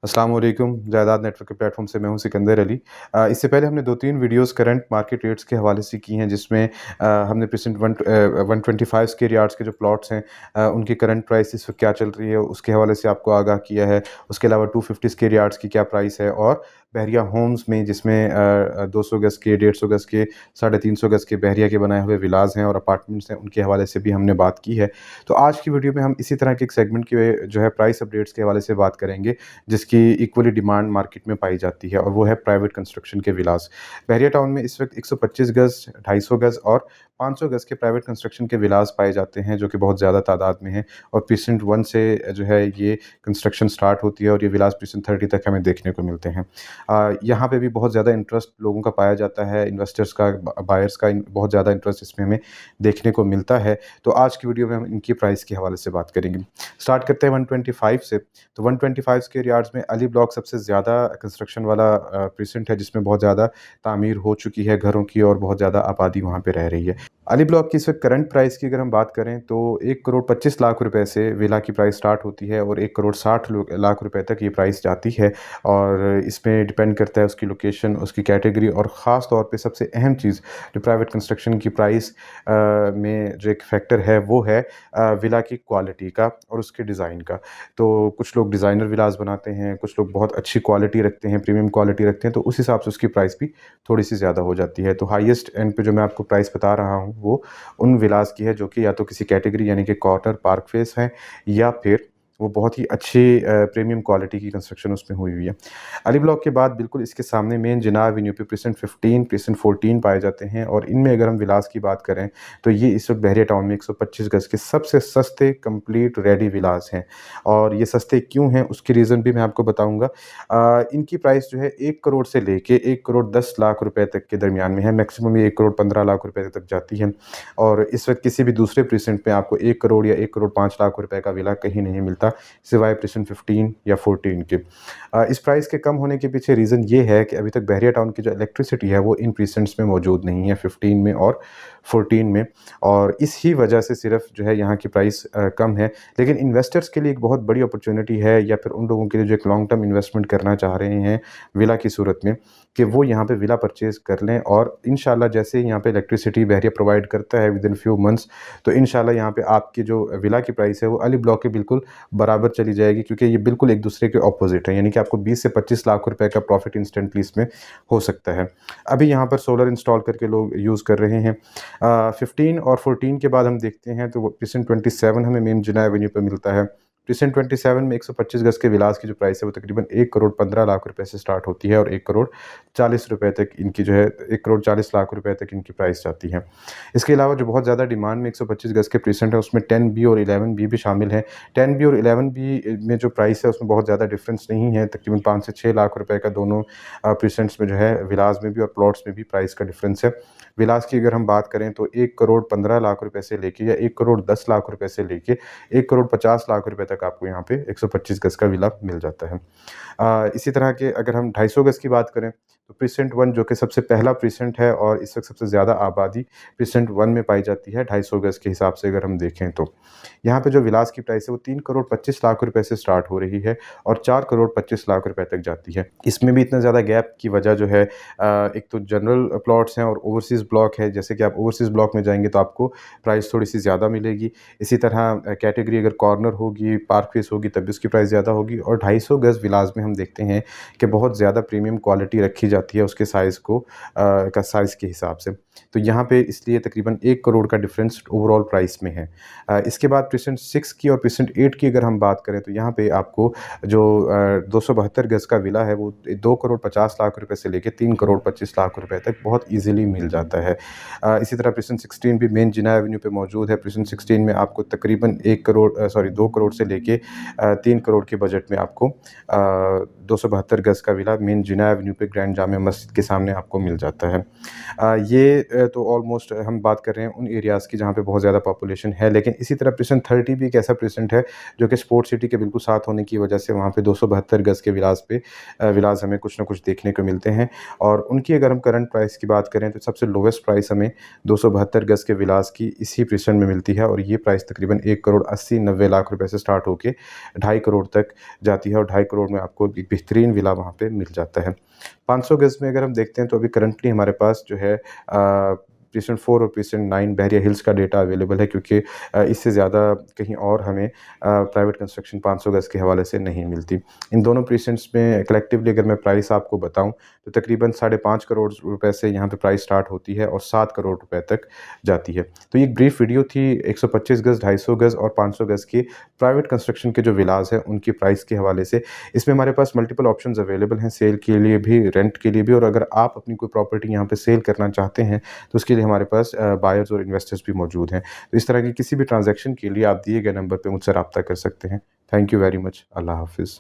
अस्सलाम वालेकुम। जायदाद नेटवर्क के प्लेटफॉर्म से मैं हूं सिकंदर अली। इससे पहले हमने 2-3 वीडियोस करंट मार्केट रेट्स के हवाले से की हैं, जिसमें हमने प्रेज़ेंट 125 स्क्वायर यार्ड्स के जो प्लॉट्स हैं, उनकी करंट प्राइस इस वक्त क्या चल रही है उसके हवाले से आपको आगाह किया है। उसके अलावा 250 स्क्वायर यार्ड्स की क्या प्राइस है, और बहरिया होम्स में जिसमें 200 गज़ के, 150 गज़ के, 350 गज़ के बहरिया के बनाए हुए विलाज हैं और अपार्टमेंट्स हैं, उनके हवाले से भी हमने बात की है। तो आज की वीडियो में हम इसी तरह के एक सेगमेंट के जो है प्राइस अपडेट्स के हवाले से बात करेंगे, जिसकी इक्वली डिमांड मार्केट में पाई जाती है, और वो है प्राइवेट कंस्ट्रक्शन के विलास। बहरिया टाउन में इस वक्त 125 गज़, 250 गज़ और 500 गज़ के प्राइवेट कंस्ट्रक्शन के विलास पाए जाते हैं, जो कि बहुत ज़्यादा तादाद में हैं। और प्रीसिंट 1 से जो है ये कंस्ट्रक्शन स्टार्ट होती है, और ये विलास प्रीसिंट 30 तक हमें देखने को मिलते हैं। यहाँ पे भी बहुत ज़्यादा इंटरेस्ट लोगों का पाया जाता है, इन्वेस्टर्स का, बायर्स का बहुत ज़्यादा इंटरेस्ट इसमें हमें देखने को मिलता है। तो आज की वीडियो में हम इनकी प्राइस के हवाले से बात करेंगे। स्टार्ट करते हैं 125 से। तो 125 स्क्वायर यार्ड्स में अली ब्लॉक सबसे ज़्यादा कंस्ट्रक्शन वाला प्रीसिंट है, जिसमें बहुत ज़्यादा तामीर हो चुकी है घरों की, और बहुत ज़्यादा आबादी वहाँ पे रह रही है। अली ब्लॉक की इस वक्त करंट प्राइस की अगर हम बात करें तो 1 करोड़ 25 लाख रुपए से विला की प्राइस स्टार्ट होती है, और 1 करोड़ 60 लाख रुपए तक ये प्राइस जाती है। और इसमें डिपेंड करता है उसकी लोकेशन, उसकी कैटेगरी, और ख़ास तौर पे सबसे अहम चीज़ जो प्राइवेट कंस्ट्रक्शन की प्राइस में जो एक फैक्टर है, वो है विला की क्वालिटी का और उसके डिज़ाइन का। तो कुछ लोग डिज़ाइनर विलास बनाते हैं, कुछ लोग बहुत अच्छी क्वालिटी रखते हैं, प्रीमियम क्वालिटी रखते हैं, तो उस हिसाब से उसकी प्राइस भी थोड़ी-सी ज़्यादा हो जाती है। तो हाईएस्ट एंड पे जो मैं आपको प्राइस बता रहा हूँ, वो उन विलास की है जो कि या तो किसी कैटेगरी यानी कि कॉर्नर पार्क फेस है, या फिर वो बहुत ही अच्छी प्रीमियम क्वालिटी की कंस्ट्रक्शन उसमें हुई हुई है। अली ब्लॉक के बाद बिल्कुल इसके सामने मेन जिनाह एवेन्यू पे प्रीसिंट 15, प्रीसिंट 14 पाए जाते हैं, और इनमें अगर हम विलास की बात करें तो ये इस वक्त बहरिया टाउन में 125 गज़ के सबसे सस्ते कंप्लीट रेडी विलास हैं। और ये सस्ते क्यों हैं उसकी रीज़न भी मैं आपको बताऊँगा। इनकी प्राइस जो है 1 करोड़ से लेके 1 करोड़ 10 लाख रुपए तक के दरमियान में है। मैक्सिमम ये 1 करोड़ 15 लाख रुपए तक जाती है, और इस वक्त किसी भी दूसरे प्रीसिंट में आपको 1 करोड़ या 1 करोड़ 5 लाख रुपए का विला कहीं नहीं मिलता, सिवाय प्रीसिंट 15 या 14 के। इस प्राइस के कम होने के पीछे रीज़न ये है कि अभी तक बहरिया टाउन की जो इलेक्ट्रिसिटी है वो इन प्रीसिंट्स में मौजूद नहीं है, 15 में और 14 में, और इसी वजह से सिर्फ जो है यहाँ की प्राइस कम है। लेकिन इन्वेस्टर्स के लिए एक बहुत बड़ी अपॉर्चुनिटी है, या फिर उन लोगों के लिए जो एक लॉन्ग टर्म इन्वेस्टमेंट करना चाह रहे हैं विला की सूरत में, कि वो यहाँ पे विला परचेज़ कर लें। और इंशाल्लाह जैसे ही यहाँ पे इलेक्ट्रिसिटी बहरिया प्रोवाइड करता है विदिन फ्यू मंथ्स, तो इंशाल्लाह यहाँ पे आपकी जो विला की प्राइस है वो अली ब्लॉक के बिल्कुल बराबर चली जाएगी, क्योंकि ये बिल्कुल एक दूसरे के ऑपोजिट है। यानी कि आपको 20 से 25 लाख रुपए का प्रॉफिट इंस्टेंटली इसमें हो सकता है। अभी यहाँ पर सोलर इंस्टॉल करके लोग यूज़ कर रहे हैं। 15 और 14 के बाद हम देखते हैं तो प्रीसिंट 27 हमें मेन जिना एवेन्यू पे मिलता है। प्रीसिंट 27 में 125 गज़ के विलास की जो प्राइस है वो तकरीबन 1 करोड़ 15 लाख रुपए से स्टार्ट होती है, और 1 करोड़ 40 रुपए तक इनकी जो है 1 करोड़ 40 लाख रुपए तक इनकी प्राइस जाती है। इसके अलावा जो बहुत ज़्यादा डिमांड में 125 गज़ के प्रीसिंट है, उसमें 10 बी और 11 बी भी शामिल हैं। 10 बी और 11 बी में जो प्राइस है उसमें बहुत ज़्यादा डिफरेंस नहीं है, तकरीबन 5 से 6 लाख रुपए का दोनों प्रीसिंट्स में जो है विलास में भी और प्लॉट्स में भी प्राइस का डिफरेंस है। विलास की अगर हम बात करें तो 1 करोड़ 15 लाख रुपए से लेके, या 1 करोड़ 10 लाख रुपए से लेके 1 करोड़ 50 लाख रुपए तक आपको यहाँ पे 125 गज़ का विला मिल जाता है। इसी तरह के अगर हम 250 गज़ की बात करें तो प्रीसिंट 1 जो कि सबसे पहला प्रीसिंट है, और इस वक्त सबसे ज़्यादा आबादी प्रीसिंट 1 में पाई जाती है 250 गज़ के हिसाब से अगर हम देखें तो। यहाँ पे जो विलास की प्राइस है वो 3 करोड़ 25 लाख रुपए से स्टार्ट हो रही है, और 4 करोड़ 25 लाख रुपए तक जाती है। इसमें भी इतना ज़्यादा गैप की वजह जो है, एक तो जनरल प्लॉट्स हैं और ओवरसीज़ ब्लॉक है। जैसे कि आप ओवरसीज़ ब्लॉक में जाएँगे तो आपको प्राइस थोड़ी-सी ज़्यादा मिलेगी। इसी तरह कैटेगरी अगर कॉर्नर होगी, पार्क फेस होगी, तब भी उसकी प्राइस ज़्यादा होगी। और 250 गज़ विलास में हम देखते हैं कि बहुत ज़्यादा प्रीमियम क्वालिटी रखी जाती है उसके साइज़ को का साइज़ के हिसाब से। तो यहाँ पे इसलिए तकरीबन 1 करोड़ का डिफरेंस ओवरऑल प्राइस में है। इसके बाद प्रीसिंट 6 की और प्रीसिंट 8 की अगर हम बात करें तो यहाँ पे आपको जो 272 गज़ का विला है वो 2 करोड़ 50 लाख रुपए से लेके 3 करोड़ 25 लाख रुपए तक बहुत ईज़िली मिल जाता है। इसी तरह प्रीसिंट 16 भी मेन जिना एवेन्यू पे मौजूद है। प्रीसिंट 16 में आपको तकरीबन 2 करोड़ से लेके 3 करोड़ के बजट में आपको 272 गज़ का विला मेन जिना एवेन्यू पे ग्रैंड जामिया मस्जिद के सामने आपको मिल जाता है। ये तो ऑलमोस्ट हम बात कर रहे हैं उन एरियाज़ की जहाँ पे बहुत ज़्यादा पॉपुलेशन है, लेकिन इसी तरह प्रेज़ेंट 30 भी एक ऐसा प्रेज़ेंट है जो कि स्पोर्ट्स सिटी के बिल्कुल साथ होने की वजह से वहाँ पे 272 गज़ के विलाज़ हमें कुछ न कुछ देखने को मिलते हैं। और उनकी अगर हम करंट प्राइस की बात करें तो सबसे लोवेस्ट प्राइस हमें 272 गज़ के विलास की इसी प्रेज़ेंट में मिलती है, और ये प्राइस तकरीबन 1 करोड़ 80-90 लाख रुपए से स्टार्ट होके 2.5 करोड़ तक जाती है, और 2.5 करोड़ में आपको एक बेहतरीन विला वहाँ पे मिल जाता है। 500 गज़ में अगर हम देखते हैं तो अभी करंटली हमारे पास जो है प्रेज़ेंट 4 और प्रेज़ेंट 9 बहरिया हिल्स का डेटा अवेलेबल है, क्योंकि इससे ज़्यादा कहीं और हमें प्राइवेट कंस्ट्रक्शन 500 गज़ के हवाले से नहीं मिलती। इन दोनों प्रेज़ेंट्स में कलेक्टिवली अगर मैं प्राइस आपको बताऊँ तो तकरीबन 5.5 करोड़ रुपए से यहाँ पे प्राइस स्टार्ट होती है और 7 करोड़ रुपए तक जाती है। तो ये एक ब्रीफ वीडियो थी 125 गज़, 250 गज़ और 500 गज़ की प्राइवेट कंस्ट्रक्शन के जो विलाज़ हैं उनकी प्राइस के हवाले से। इसमें हमारे पास मल्टीपल ऑप्शंस अवेलेबल हैं, सेल के लिए भी, रेंट के लिए भी, और अगर आप अपनी कोई प्रॉपर्टी यहाँ पे सेल करना चाहते हैं तो उसके लिए हमारे पास बायर्स और इन्वेस्टर्स भी मौजूद हैं। तो इस तरह की किसी भी ट्रांज़ैक्शन के लिए आप दिए गए नंबर पे मुझसे राब्ता कर सकते हैं। Thank you very much. अल्लाह हाफ़िज़।